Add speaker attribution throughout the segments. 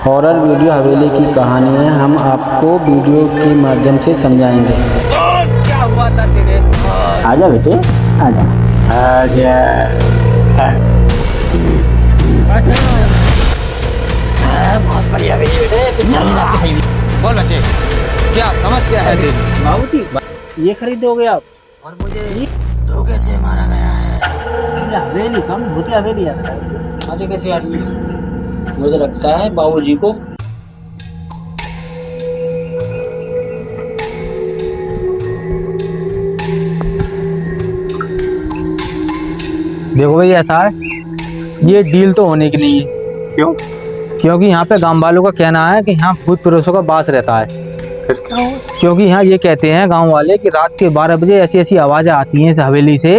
Speaker 1: Horror video हवेली की कहानी है। हम आपको वीडियो के माध्यम से समझाएंगे।
Speaker 2: क्या हुआ था तेरे साथ?
Speaker 1: आजा बेटे, आजा आजा।
Speaker 3: बहुत बढ़िया बेटे।
Speaker 2: बोल बच्चे, क्या समस्या है तेरी?
Speaker 1: बाबूजी ये खरीदोगे आप?
Speaker 3: और मुझे धोखे से मारा गया है।
Speaker 1: हवेली कम भूतिया हवेली आता है। आजे कैसे आदमी मुझे लगता है बाबूजी को।
Speaker 4: देखो भाई, ऐसा है, ये डील तो होने की नहीं है।
Speaker 1: क्यों?
Speaker 4: क्योंकि यहाँ पे गांव वालों का कहना है कि यहाँ भूत प्रेतों का वास रहता है। क्योंकि यहाँ ये कहते हैं गांव वाले कि रात के 12 बजे ऐसी ऐसी आवाजें आती हैं इस हवेली से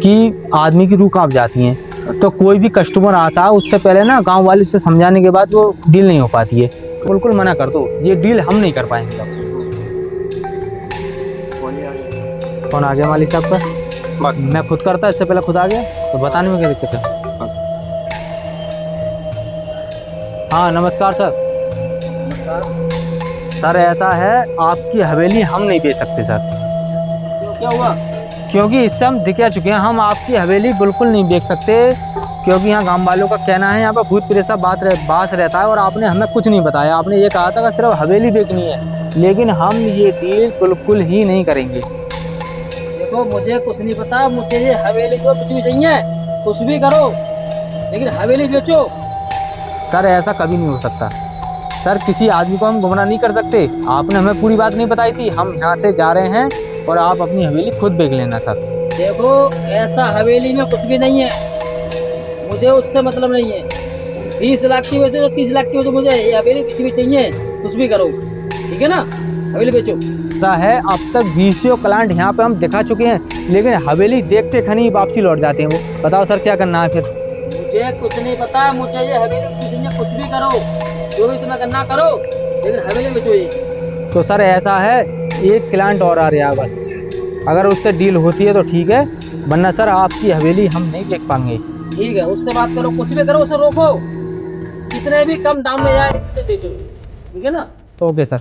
Speaker 4: कि आदमी की रूह कांप जाती है। तो कोई भी कस्टमर आता है उससे पहले ना गांव वाले से समझाने के बाद वो डील नहीं हो पाती है। बिल्कुल मना कर दो, ये डील हम नहीं कर पाएंगे। कौन आ गया मालिक साहब का? मैं खुद करता, इससे पहले खुद आ गया, तो बताने में क्या दिक्कत है? हाँ नमस्कार सर। सर ऐसा है, आपकी हवेली हम नहीं बेच सकते सर।
Speaker 1: क्या हुआ?
Speaker 4: क्योंकि इससे हम दिखा चुके हैं, हम आपकी हवेली बिल्कुल नहीं बेच सकते। क्योंकि यहाँ गांव वालों का कहना है यहाँ पर भूत प्रेत बास रहता है और आपने हमें कुछ नहीं बताया। आपने ये कहा था कि सिर्फ हवेली बेचनी है, लेकिन हम ये डील बिल्कुल ही नहीं करेंगे।
Speaker 3: देखो मुझे कुछ नहीं पता, मुझे ये हवेली को कुछ भी चाहिए, कुछ भी करो, लेकिन हवेली बेचो।
Speaker 4: सर ऐसा कभी नहीं हो सकता सर, किसी आदमी को हम गुमराह नहीं कर सकते। आपने हमें पूरी बात नहीं बताई थी। हम यहाँ से जा रहे हैं और आप अपनी हवेली खुद देख लेना सर।
Speaker 3: देखो ऐसा हवेली में कुछ भी नहीं है, मुझे उससे मतलब नहीं है। 20 लाख की बेचो, 30 लाख की बेचो, मुझे ये हवेली कुछ भी चाहिए, कुछ भी करो, ठीक है ना? हवेली बेचो।
Speaker 4: ऐसा है, अब तक 20 क्लाइंट यहाँ पे हम दिखा चुके हैं, लेकिन हवेली देखते खनी वापसी लौट जाते हैं वो। बताओ सर क्या करना है फिर?
Speaker 3: मुझे कुछ नहीं पता, मुझे ये हवेली कुछ नहीं है, कुछ भी करो, जो भी तुम्हें करना करो, लेकिन हवेली बेचो ये।
Speaker 4: तो सर ऐसा है, एक क्लाइंट और आ रहा है बस, अगर उससे डील होती है तो ठीक है, वरना सर आपकी हवेली हम नहीं देख पाएंगे।
Speaker 3: ठीक है, उससे बात करो, कुछ भी करो, उसे रोको, कितने भी कम दाम में जाए दे दो, ठीक है ना?
Speaker 4: Okay sir.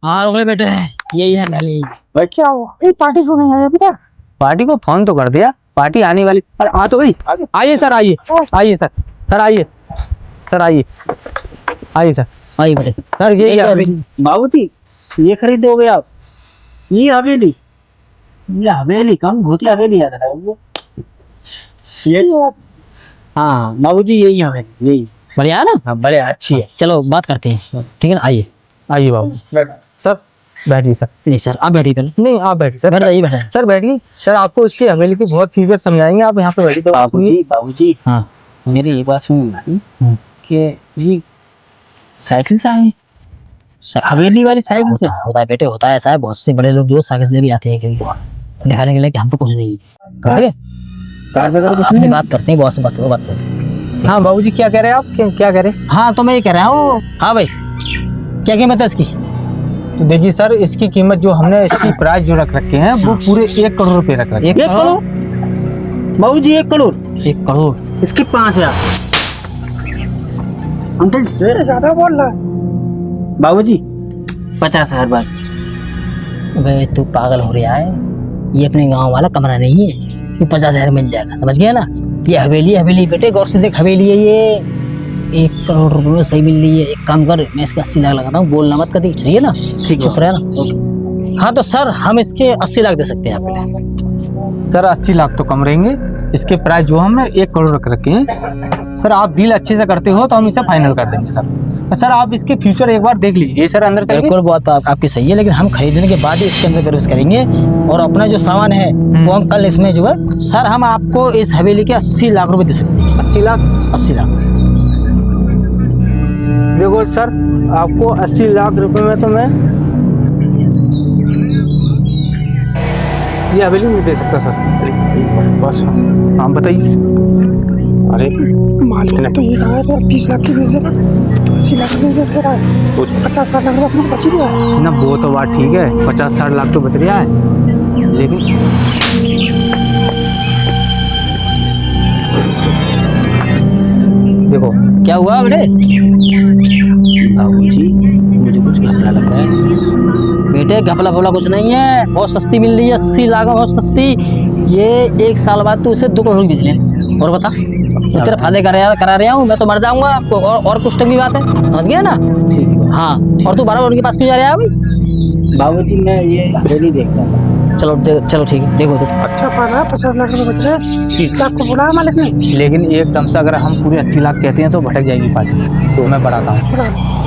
Speaker 3: हाँ रोक ले बेटे, यही है गली।
Speaker 4: भाई क्या हुआ? पार्टी क्यों नहीं आया बेटा? पार्टी को फोन तो कर दिया, पार्टी आने वाली। अरे आ तो गई। आइए सर, आइए आइए सर, सर आइए, सर आइए, आइए सर,
Speaker 3: आइए बेटे।
Speaker 4: सर ये
Speaker 1: बाबूजी ये खरीदोगे आप? ये हवेली? ये हवेली कम भूतिया हवेली आता है ये। हाँ बाबूजी यही हवेली, यही
Speaker 3: बढ़िया है ना?
Speaker 1: हाँ बढ़िया अच्छी है।
Speaker 3: चलो बात करते हैं, ठीक है ना? आइए
Speaker 4: आइए बाबू। सर बैठिए सर।
Speaker 3: नहीं सर, आप बैठिए पहले।
Speaker 4: नहीं आप बैठिए सर।
Speaker 3: बैठ जाइए, बैठ जाइए।
Speaker 4: सर बैठिए सर, आपको उसकी हवेली की बहुत फीचर समझाएंगे। आप यहाँ पे बैठिए। तो
Speaker 1: बाबूजी
Speaker 3: हाँ
Speaker 1: मेरी ये बात सुन कि ये साइकिल से आए, हवेली वाली साइकिल से?
Speaker 3: होता है बेटे, होता है ऐसा है। बहुत से बड़े लोग जो साइकिल से भी आते हैं कभी दिखाने के लिए कि हमको कुछ नहीं है। ठीक है, अपनी बात करते हैं, बहुत से बात करते हैं।
Speaker 4: हाँ बाबूजी क्या कह रहे हैं आप? क्या कह रहे हैं?
Speaker 3: हाँ तो मैं ये कह रहा हूँ। हाँ भाई, क्या कीमत है इसकी?
Speaker 4: तो देखिए सर, इसकी कीमत जो हमने इसकी प्राइस जो रख रखे हैं वो पूरे 1 करोड़ रुपए रख रखे हैं।
Speaker 3: 1 करोड़?
Speaker 1: बाबूजी 1 करोड़?
Speaker 3: 1 करोड़?
Speaker 1: इसके 5,000। अंकल ज्यादा बोल रहा है। बाबूजी 50,000 बस।
Speaker 3: अबे तू पागल हो रहा है, ये अपने गांव वाला कमरा नहीं है, ये 50,000 मिल जाएगा, समझ गया ना? ये हवेली, हवेली बेटे गौर से देख, हवेली है ये। 1 करोड़ रुपए में सही मिल रही है। एक काम कर, मैं इसके 80 लाख लगाता हूँ, बोलना मत कभी, चाहिए ना?
Speaker 1: ठीक
Speaker 3: चुप रहे ना। हाँ तो सर हम इसके 80 लाख दे सकते हैं आपके।
Speaker 4: सर 80 लाख तो कम रहेंगे, इसके प्राइस जो हमने 1 करोड़ रख रखे हैं। सर आप डील अच्छे से करते हो तो हम इसे फाइनल कर देंगे सर। सर आप इसके फ्यूचर एक बार देख लीजिए सर, अंदर चलिए।
Speaker 3: बिल्कुल, बात आपकी सही है, लेकिन हम खरीदने के बाद ही इसके अंदर प्रवेश करेंगे और अपना जो सामान है वो हम कल इसमें जो है सर, हम आपको इस हवेली के 80 लाख रुपए दे सकते हैं।
Speaker 4: 80 लाख?
Speaker 3: 80 लाख।
Speaker 4: देखो सर, आपको 80 लाख रुपए में तो मैं ये हवेली नहीं दे सकता सर। बस हाँ बताइए। अरे
Speaker 5: मालिक ने तो ये कहा था 20 लाख की बेच देना, तो 80 लाख की बेच दे रहा है, 50-60 लाख रुपये अपना बच ही गया है।
Speaker 4: ना वो तो बात ठीक है, 50-60 लाख तो बच रहा है, लेकिन देखो
Speaker 3: क्या हुआ बेटे?
Speaker 1: बाबूजी मुझे कुछ घपला लग रहा है।
Speaker 3: बेटे घपला फपला कुछ नहीं है, बहुत सस्ती मिल रही है, 80 लाख में बहुत सस्ती। ये 1 साल बाद तू इसे 2 करोड़ की बेच ले। और बता, तो तेरे फायदे करा रहा हूँ मैं, तो मर जाऊंगा। और कुछ टंगी बात है, समझ गया ना?
Speaker 1: ठीक है
Speaker 3: हाँ, और तू बार उनके पास क्यों जा रहा है भाई?
Speaker 1: बाबूजी, मैं ये हवेली देख रहा था।
Speaker 3: चलो ठीक है, देखो तो।
Speaker 5: अच्छा पाला, 50 लाख रुपये बच रहे हैं, आपको बुलाया मालिक ने?
Speaker 4: लेकिन एकदम से अगर हम पूरे 80 लाख कहते हैं तो भटक जाएगी पार्टी, तो मैं बढ़ाता हूँ,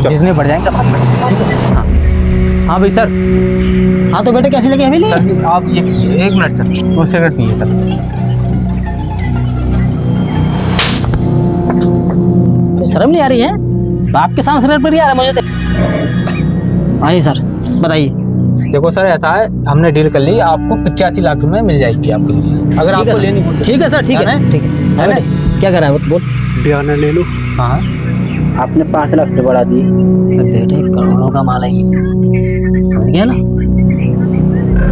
Speaker 4: जितने बढ़ जाएंगे बाद में। हाँ हाँ भाई सर।
Speaker 3: हाँ तो बेटे कैसी लगी हवेली?
Speaker 4: सर जी, आप ये पिए, 1 मिनट सर, 2 सिगरेट पिए सर।
Speaker 3: तो शर्म नहीं आ रही है? बाप के सामने सिगरेट पर ही आ रहा है मुझे तो। आइए सर, बताइए।
Speaker 4: देखो सर, ऐसा है, हमने डील कर ली, आपको 85 लाख रुपए मिल जाएगी आपके लिए, अगर आपको लेनी हो तो।
Speaker 3: ठीक है सर, ठीक है, ठीक है। हाँ बेटे, क्या कर रहा है बोल?
Speaker 5: बयाना ले लो।
Speaker 4: हाँ
Speaker 1: आपने 5 लाख रुपये बढ़ा दिए।
Speaker 3: बेटे करोड़ों का माल है ये, समझ गया ना?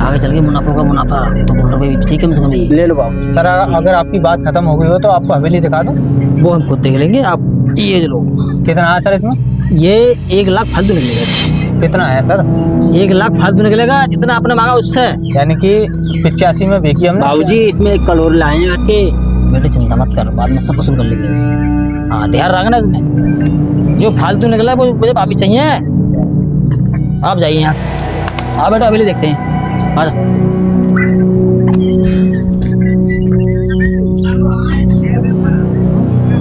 Speaker 3: आगे चल के मुनाफा का मुनाफा तो बोल रहे भाई, ठीक है, कम से कम ये।
Speaker 1: ले लो बाबू।
Speaker 4: सर, अगर आपकी बात खत्म हो गई हो तो आपको हवेली दिखा दूं।
Speaker 3: वो हम खुद देख लेंगे, आप ये लो।
Speaker 4: कितना है सर इसमें?
Speaker 3: ये 1 लाख फालतू निकलेगा।
Speaker 4: कितना है सर?
Speaker 3: 1 लाख फालतू निकलेगा, जितना आपने मांगा उससे।
Speaker 4: यानी कि 85 में बेची हमने।
Speaker 1: बाबूजी, इसमें 1 करोड़ लाए हैं आके।
Speaker 3: बेटे चिंता मत कर, बाद में सब वसूल कर लेंगे इसे। हाँ, ध्यान रखना इसमें, जो फालतू निकला है वो मुझे वापस चाहिए। आप जाइए यहाँ से। हाँ बेटा, हवेली देखते हैं। आ जाओ।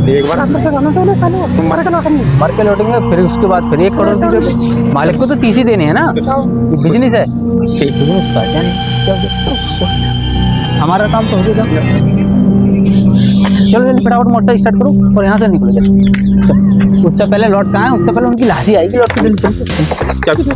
Speaker 5: एक बार अंदर से जाना तो नहीं साले, तुम मर के लौटेंगे।
Speaker 4: मर के लौटेंगे, फिर उसके बाद फिर 1 करोड़ की जो मालिक को तो 30 ही देने हैं ना, बिजनेस है। बिजनेस का क्या नहीं, हमारा काम तो हो गया। चलो जल्दी फटाफट मोटरसाइकिल स्टार्ट करो और यहाँ से निकलो जल्दी। उससे पहले लौट कहाँ है, उससे पहले उनकी लाठी आएगी, लौट के जल्दी चलो।